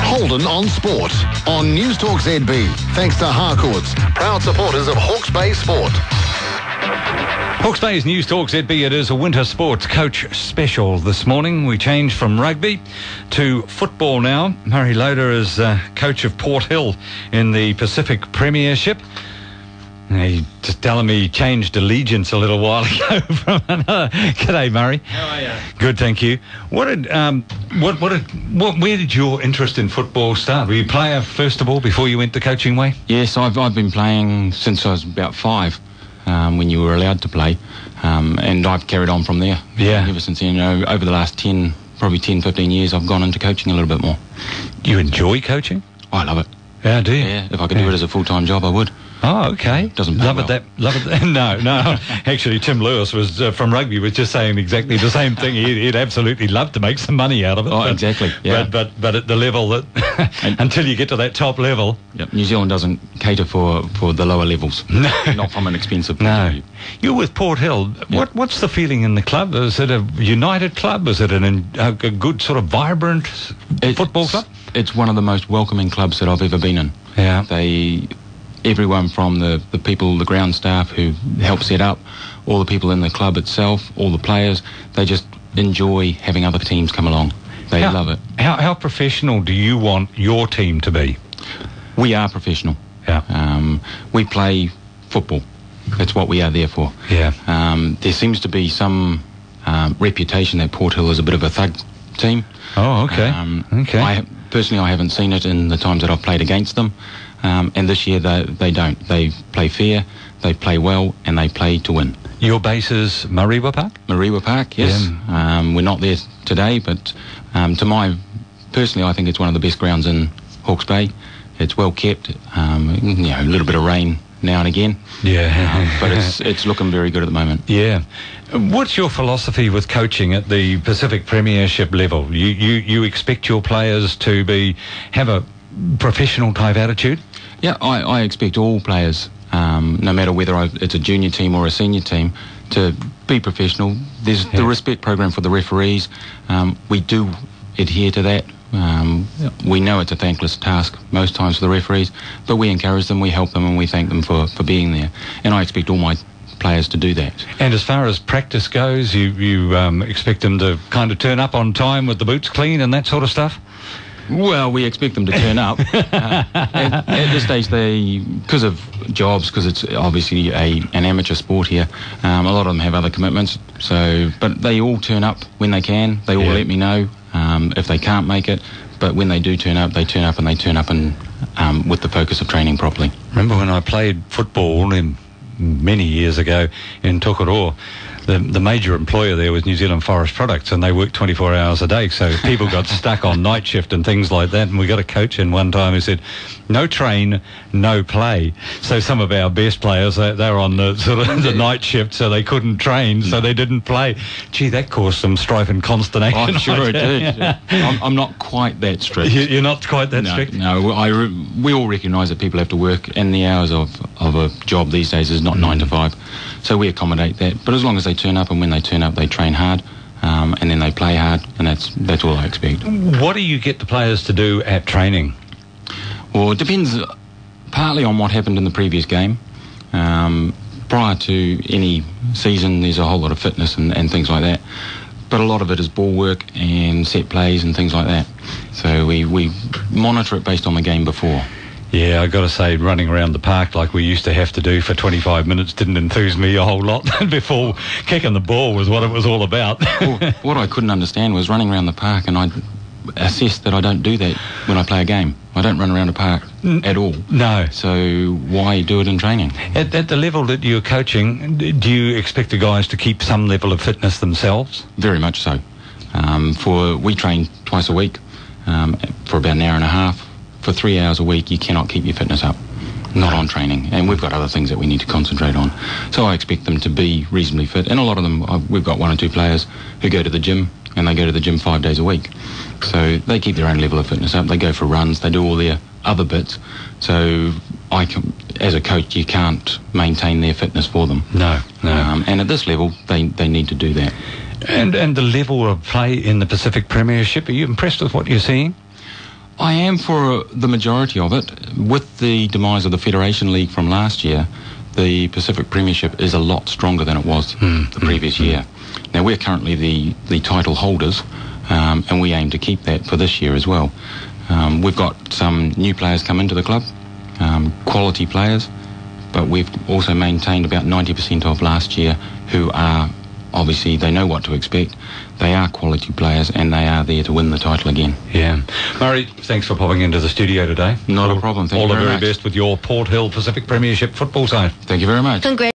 Holden on Sport on News Talk ZB. Thanks to Harcourts, proud supporters of Hawke's Bay Sport. Hawke's Bay's News Talk ZB. It is a winter sports coach special this morning. We changed from rugby to football now. Murray Loder is coach of Port Hill in the Pacific Premiership. He just telling me he changed allegiance a little while ago from another. G'day, Murray. How are you? Good, thank you. Where did your interest in football start? Were you a player first of all before you went the coaching way? Yes, I've been playing since I was about 5, when you were allowed to play, and I've carried on from there. Yeah. Ever since then, over the last 10, 15 years, I've gone into coaching a little bit more. You enjoy coaching? I love it. Yeah, do you? Yeah, if I could do it as a full-time job, I would. Oh, okay. Doesn't pay love well. it. No. Actually, Tim Lewis was from rugby was just saying exactly the same thing. He'd absolutely love to make some money out of it. Oh, exactly. Yeah. But at the level that until you get to that top level, Yep. New Zealand doesn't cater for the lower levels. No. Not from an expensive point of no. view. You're with Port Hill. Yep. What's the feeling in the club? Is it a united club? Is it a good sort of vibrant football club? It's one of the most welcoming clubs that I've ever been in. Yeah. Everyone from the people, the ground staff who help set up, all the people in the club itself, all the players, they just enjoy having other teams come along. They love it. How professional do you want your team to be? We are professional. Yeah. We play football. That's what we are there for. Yeah. There seems to be some reputation that Port Hill is a bit of a thug team. Oh, okay. I haven't seen it in the times that I've played against them. And this year they don't. They play fair, they play well, and they play to win. Your base is Mariwa Park? Mariwa Park, yes. Yeah. We're not there today, but personally, I think it's one of the best grounds in Hawke's Bay. It's well kept, a little bit of rain now and again. Yeah. But it's looking very good at the moment. Yeah. What's your philosophy with coaching at the Pacific Premiership level? You expect your players to have a professional type attitude? Yeah, I expect all players, no matter whether it's a junior team or a senior team, to be professional. There's the respect program for the referees. We do adhere to that. We know it's a thankless task most times for the referees, but we encourage them, we help them, and we thank them for being there. And I expect all my players to do that. And as far as practice goes, you expect them to kind of turn up on time with the boots clean and that sort of stuff? Well, we expect them to turn up. At this stage, because of jobs, because it's obviously an amateur sport here, a lot of them have other commitments. But they all turn up when they can. They all let me know if they can't make it. But when they do turn up, they turn up and with the focus of training properly. Remember when I played football many years ago in Tokoroa? The major employer there was New Zealand Forest Products, and they worked 24 hours a day, so people got stuck on night shift and things like that. And we got a coach in one time who said, no train, no play. So some of our best players, they were on the sort of the night shift, so they couldn't train, so they didn't play. Gee, that caused some strife and consternation. I'm sure it did. I'm not quite that strict. You're not quite that strict? No, we all recognise that people have to work, and the hours of a job these days is not 9 to 5. So we accommodate that. But as long as they turn up, and when they turn up, they train hard, and then they play hard, and that's all I expect. What do you get the players to do at training? Well, it depends partly on what happened in the previous game. Prior to any season, there's a whole lot of fitness and things like that. But a lot of it is ball work and set plays and things like that. So we monitor it based on the game before. Yeah, I've got to say, running around the park like we used to have to do for 25 minutes didn't enthuse me a whole lot. Before, kicking the ball was what it was all about. Well, what I couldn't understand was running around the park, and I assessed that I don't do that when I play a game. I don't run around a park at all. No. So why do it in training? At the level that you're coaching, do you expect the guys to keep some level of fitness themselves? Very much so. We train twice a week for about an hour and a half. For 3 hours a week, you cannot keep your fitness up, not on training. And we've got other things that we need to concentrate on. So I expect them to be reasonably fit. And a lot of them, we've got 1 or 2 players who go to the gym, and they go to the gym 5 days a week. So they keep their own level of fitness up. They go for runs. They do all their other bits. So as a coach, you can't maintain their fitness for them. No. And at this level, they need to do that. And the level of play in the Pacific Premiership, are you impressed with what you're seeing? I am for the majority of it. With the demise of the Federation League from last year, the Pacific Premiership is a lot stronger than it was the previous year. Now, we're currently the title holders, and we aim to keep that for this year as well. We've got some new players come into the club, quality players, but we've also maintained about 90% of last year who are, obviously, they know what to expect. They are quality players and they are there to win the title again. Yeah. Murray, thanks for popping into the studio today. Not a problem. Thank you very much. All the very best with your Port Hill Pacific Premiership football side. Thank you very much. Congrats.